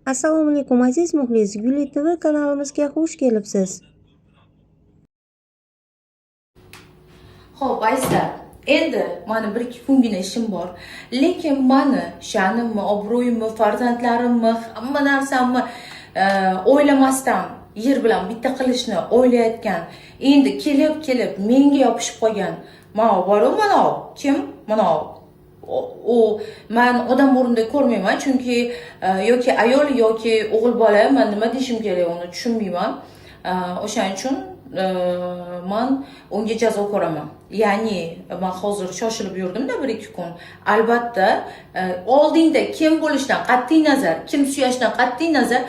Assalomu alaykum aziz muxlis, Guli TV kanalimizga xush kelibsiz. Xo'p, azizlar, endi mana 1-2 kungina ishim bor. Lekin mani sha'nimni, obro'yimni, farzandlarimni, hamma narsamni o'ylamasdan yer bilan bitta qilishni o'ylayotgan, endi kelib menga yopishib qolgan. Mana boru, mana kim? Mana u men odam o'rnida ko'rmayman, chunki yoki ayol yoki o'g'il bola, men nima deyishim kerak uni tushunmayman. O'shaning uchun men unga jazo ko'raman. Ya'ni men hozir shoshilib yurdim-da 1-2 kun. Albatta, oldingda kim bo'lishidan qat'iy nazar, kim suyashdan qat'iy nazar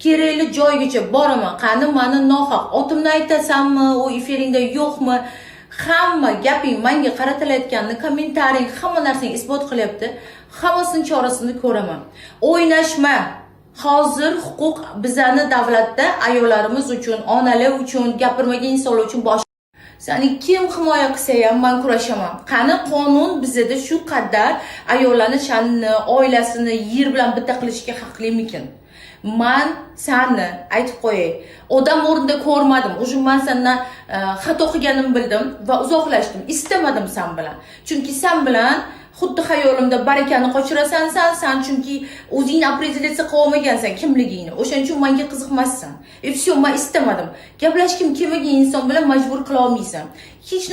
kerakli joygacha boraman. Qani meni nohaq otimni aytasanmi, u efiringda yo'qmi? Hamma gaping menga qaratilayotganini, kommentariying, hamma narsani isbot qilyapti. Hammasini chorasini ko'raman. O'ynashma. Hozir huquq bizani davlatda ayollarimiz uchun, onalar uchun, gapirmagan insonlar uchun bosh. Seni kim himoya qilsa ham men kurashaman. Qani qonun bizda shu qadar ayollarni sha'nini, oilasini yer bilan bitta qilishga haqlimikin? Men seni aytib qo'yay, odam o'rnida ko'rmadim. O'sha men sendan xato qilganimni bildim va uzoqlashdim. Istamadim sen bilan. Chunki sen bilan xuddi xayolimda barakani qochirasan sen chunki o'zingni opredelitsiya qila olmagansan kimligingni. O'shaning uchun menga qiziqmassan. Все, men istamadim. Gaplashkim kelmagan inson bilan majbur qila olmaysan. Hech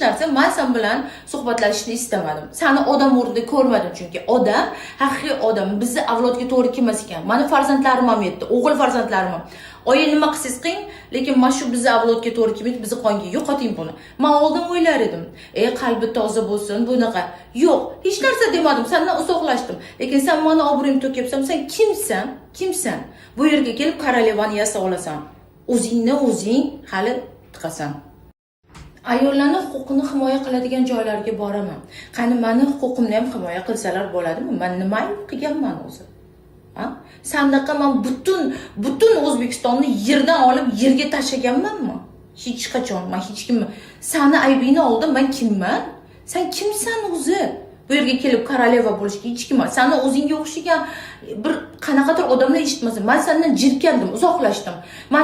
narsa men sen bilan suhbatlashishni istamadim. Seni odam o'rnida ko'rmadim chunki odam, haqiqiy odam bizni avlodga to'g'ri kelmas ekan. Meni farzandlarim ham yetdi, o'g'il farzandlarim ham. Oyi nima qilsangiz qiling, lekin mana shu bizni avlodga to'g'ri kelmaydi, bizni qonga yo'qoting buni. Men oldin o'ylar edim. Qalbi toza bo'lsin, bunaqa. Yo'q, hech narsa demadim, sendan uzoqlashdim. Lekin sen meni obro'yimni to'kyapsan, sen kimsan? Kimsan? Bu yerga kelib korolevani yasa olasan. O'zing hali tiqasan. Ayollarning huquqini himoya qiladigan joylarga boraman. Qani meni huquqimni ham himoya qilsalar bo'ladimi? Men nima qilganman o'zi? Sandaqa men butun O'zbekistonni yerdan olib yerga tashlaganmanmi? Hech qachon men hech kimni seni aybingni oldim. Men kimman? Sen kimsan o'zi? Bu yerga kelib koroleva bo'lishga hech kimman. Seni o'zingga o'xshagan bir qanaqadir odamlar eshitmasin. Men sendan jirkandim, uzoqlashdim. Men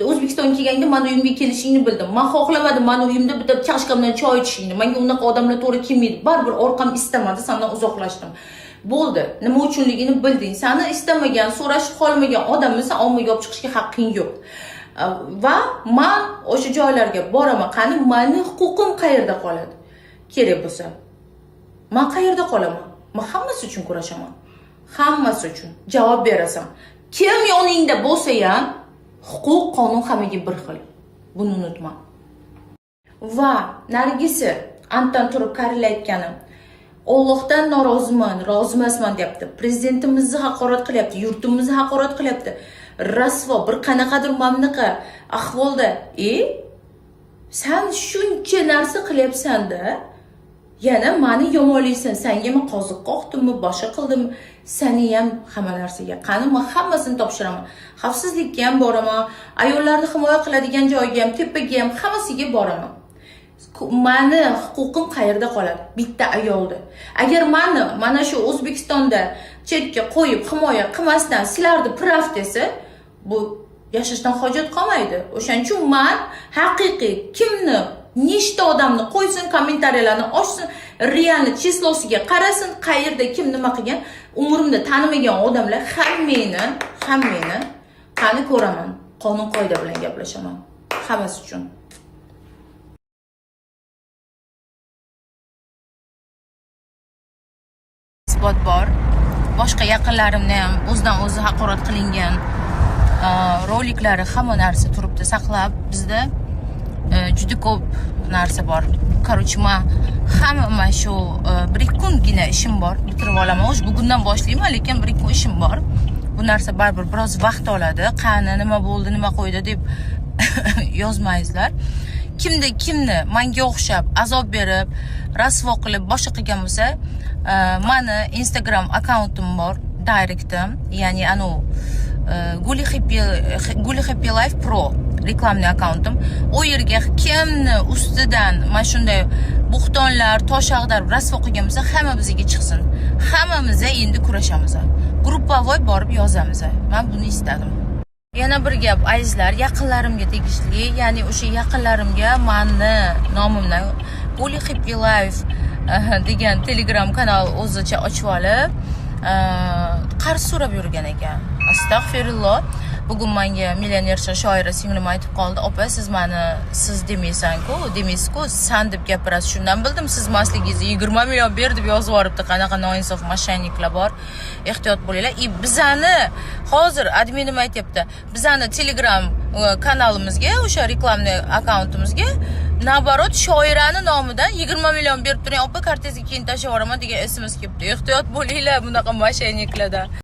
O'zbekistonga kelganda men uyimga kelishingni bildim. Men xohlamadim men uyimda bitta chashka bilan choy ichishingni. Menga unaqa odamlar to'g'ri kelmaydi. Baribir orqam istamadi, sendan uzoqlashdim. Bo'ldi. Nima uchunligini bilding. Seni istamagan, so'rashib qolmagan odamni sen ommaga olib chiqishga haqqing yo'q. Va men o'sha joylarga boraman. Qani meni huquqim qayerda qoladi? Kerak bo'lsa. Men qayerda qolaman? Men hammasi uchun kurashaman. Hammasi uchun javob berasan. Kim yoningda bo'lsa ham, huquq, qonun hammaga bir xil. Buni unutma. Va nargisi antan turib karilayotganim. Allohdan noroziman, rozi emasman deyapti. Prezidentimizni haqorat qilyapti, yurtimizni haqorat qilyapti. Rasvo bir qanaqadir mamlaqa ahvolda, sen shuncha narsa qilyapsan-da, yana meni yomonlaysan. Senga men qoziq qoqdimmi, boshqa qildimmi? Seni ham hamma narsaga. Qani men hammasini topshiraman. Xavfsizlikka ham boraman, ayollarni himoya qiladigan joyga ham, tepaga ham, hammasiga boraman. Meni huquqim qayerda qoladi? Bitta ayolda. Agar meni mana shu O'zbekistonda chetga qo'yib himoya qilmasdan sizlarni prav desa, bu yashashdan hojat qolmaydi. O'shaning uchun men haqiqiy kimni, nechta odamni qo'ysin, kommentariyalarni ochsin, realni chislosiga qarasin, qayerda kim nima qilgan, umrimda tanimagan odamlar hammani qani ko'raman. Qonun qoida bilan gaplashaman. Hammasi uchun. Bor. Boshqa yaqinlarimni ham o'zidan o'zi haqorat qilingan roliklari hamma narsa turibdi saqlab. Bizda juda ko'p narsa bor. Короче, men hamma shu 1-2 kungina ishim bor. Bitirib olaman. O'sha bugundan boshlayman, lekin 1-2 kun ishim bor. Bu narsa baribir biroz vaqt oladi. Qani nima bo'ldi, nima qo'ydi deb yozmaysizlar. Kimni menga o'xshab azob berib, rasvo qilib, boshqa qilgan bo'lsa, meni Instagram akkauntim bor, directim, ya'ni Guli Happy Life Pro reklamli akkauntim. U yerga kimni ustidan mana shunday bo'xtonlar, tosh ag'darib rasvo qilgan bo'lsa, hamma bizga chiqsin. Hammamiz endi kurashamiz. gruppavoy borib yozamiz. Men buni istadim. Yana bir gap, azizlar, yaqinlarimga tegishli, ya'ni o'sha yaqinlarimga meni nomimdan Poli Happy Life degan Telegram kanal o'zicha ochib olib, qarz so'rab yurgan ekan. Astag'firulloh. Bugun menga millionercha shoira singlim aytib qoldi, "Opa, siz meni siz demaysiz-ku, san deb gapirasiz." Shundan bildim siz emasligingizni 20 million ber deb yozib yuboribdi. Qanaqa noinsof mashayniklar bor. Ehtiyot bo'linglar. Bizani hozir adminim aytibdi. Bizani Telegram kanalimizga, o'sha reklamni akkauntimizga nabarot shoirani nomidan 20 million berib turing, "Opa, kartangizga keyin tashlab yuboraman" degan SMS kelibdi. Ehtiyot bo'linglar bunaqa mashayniklardan.